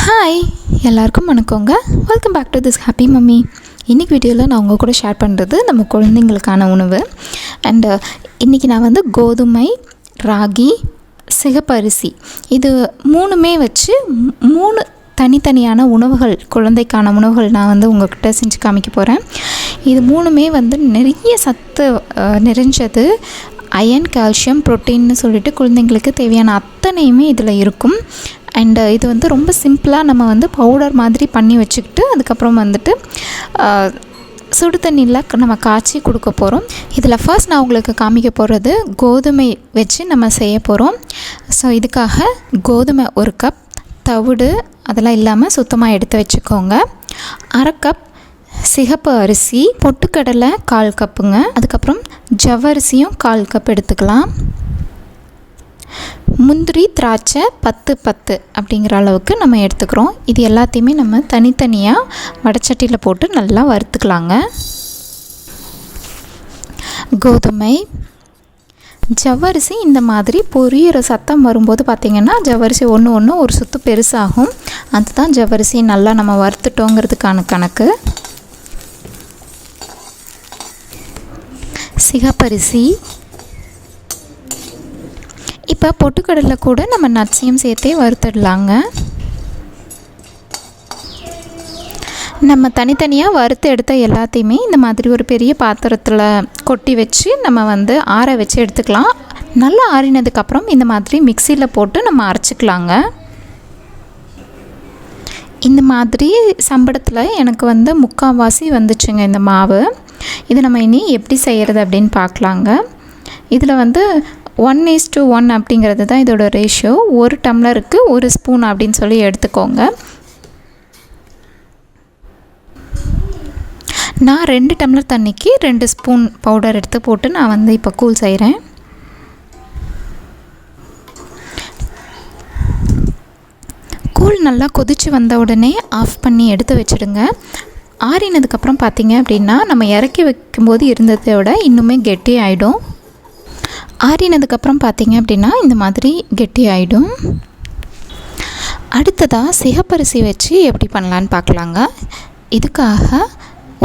Hi எல்லாருக்கும் வணக்கங்க. Welcome back to this happy mummy. இன்றைக்கி வீடியோவில் நான் உங்கள் கூட ஷேர் பண்ணுறது நம்ம குழந்தைங்களுக்கான உணவு. அண்டு இன்றைக்கி நான் வந்து கோதுமை, ராகி, சிகப்பரிசி இது மூணுமே வச்சு மூணு தனித்தனியான உணவுகள், குழந்தைக்கான உணவுகள் நான் வந்து உங்கள்கிட்ட செஞ்சு காமிக்க போகிறேன். இது மூணுமே வந்து நிறைய சத்து நிறைஞ்சது. அயன், கால்சியம், ப்ரோட்டீன்னு சொல்லிட்டு குழந்தைங்களுக்கு தேவையான அத்தனையுமே இதில் இருக்கும். அண்டு இது வந்து ரொம்ப சிம்பிளாக நம்ம வந்து பவுடர் மாதிரி பண்ணி வச்சுக்கிட்டு அதுக்கப்புறம் வந்துட்டு சுடு தண்ணியில் நம்ம காய்ச்சி கொடுக்க போகிறோம். இதில் ஃபர்ஸ்ட் நான் உங்களுக்கு காமிக்க போகிறது கோதுமை வச்சு நம்ம செய்ய போகிறோம். ஸோ இதுக்காக கோதுமை 1 கப், தவிடு அதெல்லாம் இல்லாமல் சுத்தமாக எடுத்து வச்சுக்கோங்க. 1/2 கப் சிகப்பு அரிசி, பொட்டுக்கடலை 1/4 கப்புங்க. அதுக்கப்புறம் ஜவ்வரிசியும் 1/4 கப் எடுத்துக்கலாம். முந்திரி, திராட்சை 10 அப்படிங்கிற அளவுக்கு நம்ம எடுத்துக்கிறோம். இது எல்லாத்தையுமே நம்ம தனித்தனியாக வடைச்சட்டியில் போட்டு நல்லா வறுத்துக்கலாங்க. கோதுமை, ஜவ்வரிசி இந்த மாதிரி பொரியிற சத்தம் வரும்போது பார்த்திங்கன்னா ஜவ்வரிசி ஒன்று ஒரு சுத்து பெருசாகும். அதுதான் ஜவ்வரிசி நல்லா நம்ம வறுத்துட்டோங்கிறதுக்கான கணக்கு. சிகப்பரிசி, இப்போ பொட்டுக்கடலை கூட நம்ம நட்ஸையும் சேர்த்தே வறுத்துடலாங்க. நம்ம தனித்தனியாக வறுத்து எடுத்த எல்லாத்தையுமே இந்த மாதிரி ஒரு பெரிய பாத்திரத்தில் கொட்டி வச்சு நம்ம வந்து ஆற வச்சு எடுத்துக்கலாம். நல்லா ஆறினதுக்கப்புறம் இந்த மாதிரி மிக்சியில் போட்டு நம்ம அரைச்சிக்கலாங்க. இந்த மாதிரி சம்படத்தில் எனக்கு வந்து 3/4 வந்துச்சுங்க இந்த மாவு. இது நம்ம இனி எப்படி செய்கிறது அப்படின்னு பார்க்கலாங்க. இதில் வந்து 1:1 அப்படிங்கிறது தான் இதோட ரேஷியோ. 1 டம்ளருக்கு 1 ஸ்பூன் அப்படின்னு சொல்லி எடுத்துக்கோங்க. நான் 2 டம்ளர் தண்ணிக்கு 2 ஸ்பூன் பவுடர் எடுத்து போட்டு நான் வந்து இப்போ கூழ் செய்கிறேன். கூழ் நல்லா கொதித்து வந்த உடனே ஆஃப் பண்ணி எடுத்து வச்சுடுங்க. ஆறினதுக்கப்புறம் பார்த்திங்க அப்படின்னா நம்ம இறக்கி வைக்கும்போது இருந்ததை விட இன்னுமே கெட்டி ஆகிடும். ஆறினதுக்கப்புறம் பார்த்திங்க அப்படின்னா இந்த மாதிரி கெட்டி ஆகிடும். அடுத்ததாக சிகப்பரிசி வச்சு எப்படி பண்ணலான்னு பார்க்கலாங்க. இதுக்காக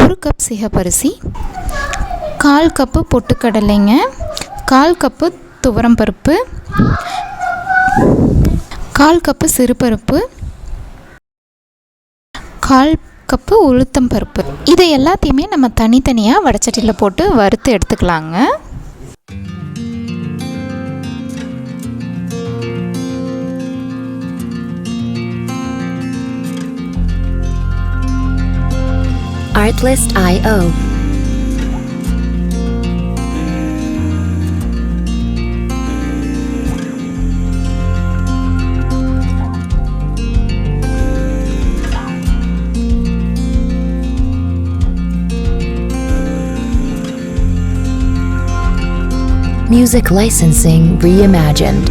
1 கப் சிகப்பரிசி, 1/4 கப்பு பொட்டுக்கடலைங்க, 1/4 கப்பு துவரம்பருப்பு, 1/4 கப்பு சிறுபருப்பு, 1/4 கப்பு உளுத்தம்பருப்பு. இதை எல்லாத்தையுமே நம்ம தனித்தனியாக வடைச்சட்டியில் போட்டு வறுத்து எடுத்துக்கலாங்க. Artlist.io. Music licensing reimagined.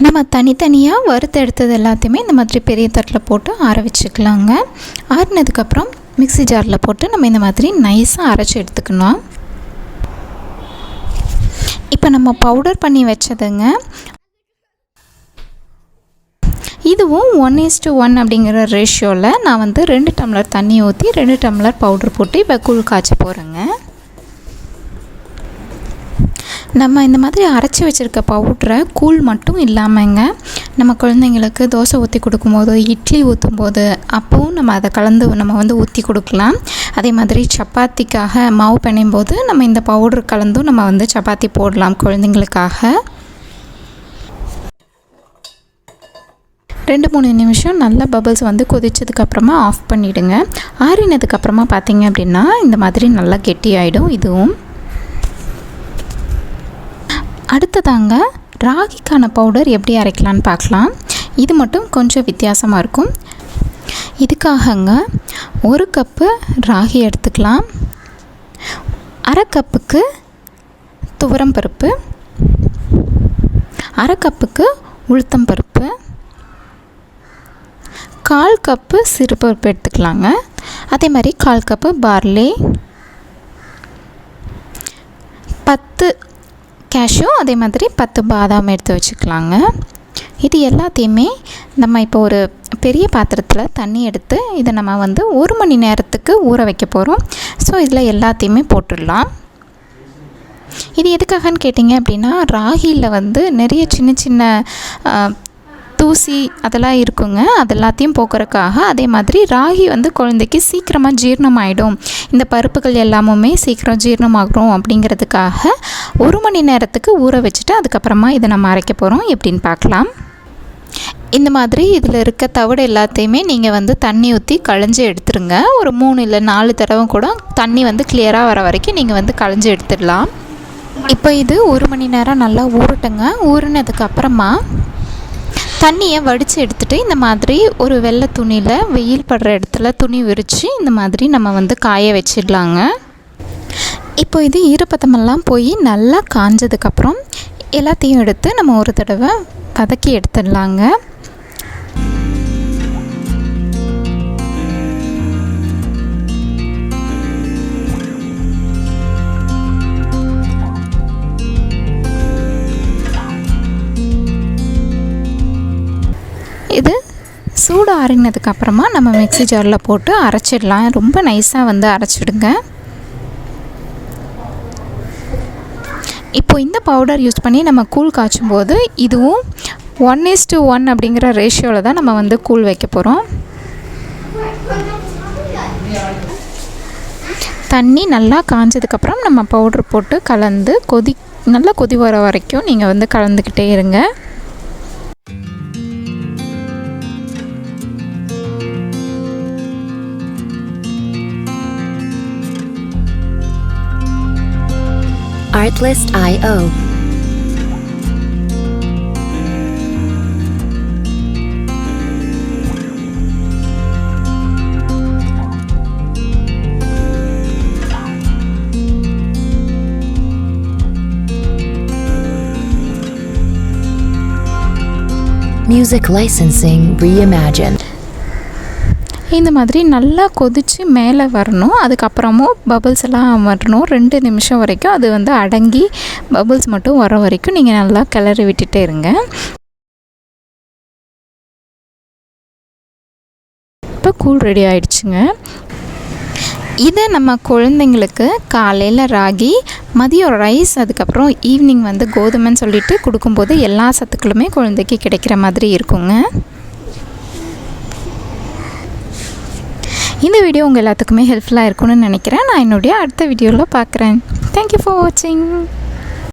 நம்ம தனித்தனியாக வறுத்து எடுத்தது எல்லாத்தையுமே இந்த மாதிரி பெரிய தட்டில் போட்டு ஆற வச்சுக்கலாங்க. ஆறினதுக்கப்புறம் மிக்ஸி ஜாரில் போட்டு நம்ம இந்த மாதிரி நைஸாக அரைச்சி எடுத்துக்கணும். இப்போ நம்ம பவுடர் பண்ணி வச்சதுங்க. இதுவும் 1:1 அப்படிங்கிற ரேஷியோவில் நான் வந்து 2 டம்ளர் தண்ணி ஊற்றி 2 டம்ளர் பவுடர் போட்டு இப்போ கூழ் காய்ச்ச போகிறேங்க. நம்ம இந்த மாதிரி அரைச்சி வச்சுருக்க பவுட்ரை கூழ் மட்டும் இல்லாமங்க, நம்ம குழந்தைங்களுக்கு தோசை ஊற்றி கொடுக்கும்போது, இட்லி ஊற்றும் போது அப்போவும் நம்ம அதை கலந்து நம்ம வந்து ஊற்றி கொடுக்கலாம். அதே மாதிரி சப்பாத்திக்காக மாவு பிணையும் போது நம்ம இந்த பவுடர் கலந்தும் நம்ம வந்து சப்பாத்தி போடலாம் குழந்தைங்களுக்காக. 2-3 நிமிஷம் நல்லா பபிள்ஸ் வந்து கொதிச்சதுக்கப்புறமா ஆஃப் பண்ணிவிடுங்க. ஆறினதுக்கப்புறமா பார்த்திங்க அப்படின்னா இந்த மாதிரி நல்லா கெட்டி ஆகிடும். இதுவும் அடுத்ததாங்க ராகிக்கான பவுடர் எப்படி அரைக்கலான்னு பார்க்கலாம். இது மட்டும் கொஞ்சம் வித்தியாசமாக இருக்கும். இதுக்காகங்க 1 கப்பு ராகி எடுத்துக்கலாம், 1/2 கப்புக்கு துவரம்பருப்பு, 1/2 கப்புக்கு உளுத்தம்பருப்பு, 1/4 கப்பு சிறுபருப்பு எடுத்துக்கலாங்க. அதே மாதிரி 1/4 கப்பு பார்லி, 10 கேஷ்யூ, அதே மாதிரி 10 பாதாம் எடுத்து வச்சுக்கலாங்க. இது எல்லாத்தையுமே நம்ம இப்போ ஒரு பெரிய பாத்திரத்தில் தண்ணி எடுத்து இதை நம்ம வந்து 1 மணி நேரத்துக்கு ஊற வைக்க போகிறோம். ஸோ இதில் எல்லாத்தையுமே போட்டுடலாம். இது எதுக்காகன்னு கேட்டிங்க அப்படின்னா, ராகியில் வந்து நிறைய சின்ன சின்ன தூசி அதெல்லாம் இருக்குங்க. அது எல்லாத்தையும் போக்குறதுக்காக. அதே மாதிரி ராகி வந்து குழந்தைக்கு சீக்கிரமாக ஜீரணமாயிடும், இந்த பருப்புகள் எல்லாமுமே சீக்கிரம் ஜீரணமாகணும் அப்படிங்கிறதுக்காக 1 மணி நேரத்துக்கு ஊற வச்சுட்டு அதுக்கப்புறமா இதை நம்ம அரைக்க போகிறோம். எப்படின்னு பார்க்கலாம். இந்த மாதிரி இதில் இருக்க தவிடு எல்லாத்தையுமே நீங்கள் வந்து தண்ணி ஊற்றி களைஞ்சி எடுத்துருங்க. ஒரு 3 இல்லை 4 தடவை கூட தண்ணி வந்து கிளியராக வர வரைக்கும் நீங்கள் வந்து களைஞ்சி எடுத்துடலாம். இப்போ இது 1 மணி நேரம் நல்லா ஊறட்டுங்க. ஊறினதுக்கப்புறமா தண்ணியை வடித்து எடுத்துகிட்டு இந்த மாதிரி ஒரு வெள்ளை துணியில் வெயில் படுற இடத்துல துணி விரித்து இந்த மாதிரி நம்ம வந்து காய வச்சிடலாங்க. இப்போ இது ஈரப்பதமெல்லாம் போய் நல்லா காஞ்சதுக்கப்புறம் எல்லாத்தையும் எடுத்து நம்ம ஒரு தடவை வதக்கி எடுத்துடலாங்க. இது சூடு ஆறினதுக்கப்புறமா நம்ம மிக்ஸி ஜாரில் போட்டு அரைச்சிடலாம். ரொம்ப நைஸாக வந்து அரைச்சிடுங்க. இப்போ இந்த பவுடர் யூஸ் பண்ணி நம்ம கூழ் காய்ச்சும் போது இதுவும் 1:1 அப்படிங்கிற ரேஷியோவில் தான் நம்ம வந்து கூழ் வைக்க போகிறோம். தண்ணி நல்லா காஞ்சதுக்கப்புறம் நம்ம பவுடர் போட்டு கலந்து நல்லா கொதி வர வரைக்கும் நீங்கள் வந்து கலந்துக்கிட்டே இருங்க. Artlist.io. Music licensing reimagined. இந்த மாதிரி நல்லா கொதித்து மேலே வரணும். அதுக்கப்புறமும் பபிள்ஸ் எல்லாம் வரணும். 2 நிமிஷம் வரைக்கும் அது வந்து அடங்கி பபிள்ஸ் மட்டும் வர வரைக்கும் நீங்கள் நல்லா கிளறி விட்டுட்டே இருங்க. இப்போ கூழ் ரெடி ஆயிடுச்சுங்க. இதை நம்ம குழந்தைங்களுக்கு காலையில் ராகி, மதியம் ரைஸ், அதுக்கப்புறம் ஈவினிங் வந்து கோதுமைன்னு சொல்லிட்டு கொடுக்கும்போது எல்லா சத்துக்களுமே குழந்தைக்கு கிடைக்கிற மாதிரி இருக்குங்க. இந்த வீடியோ உங்கள் எல்லாத்துக்குமே ஹெல்ப்ஃபுல்லாக இருக்கும்னு நினைக்கிறேன். நான் என்னுடைய அடுத்த வீடியோவில் பார்க்குறேன். தேங்க்யூ ஃபார் வாட்சிங்.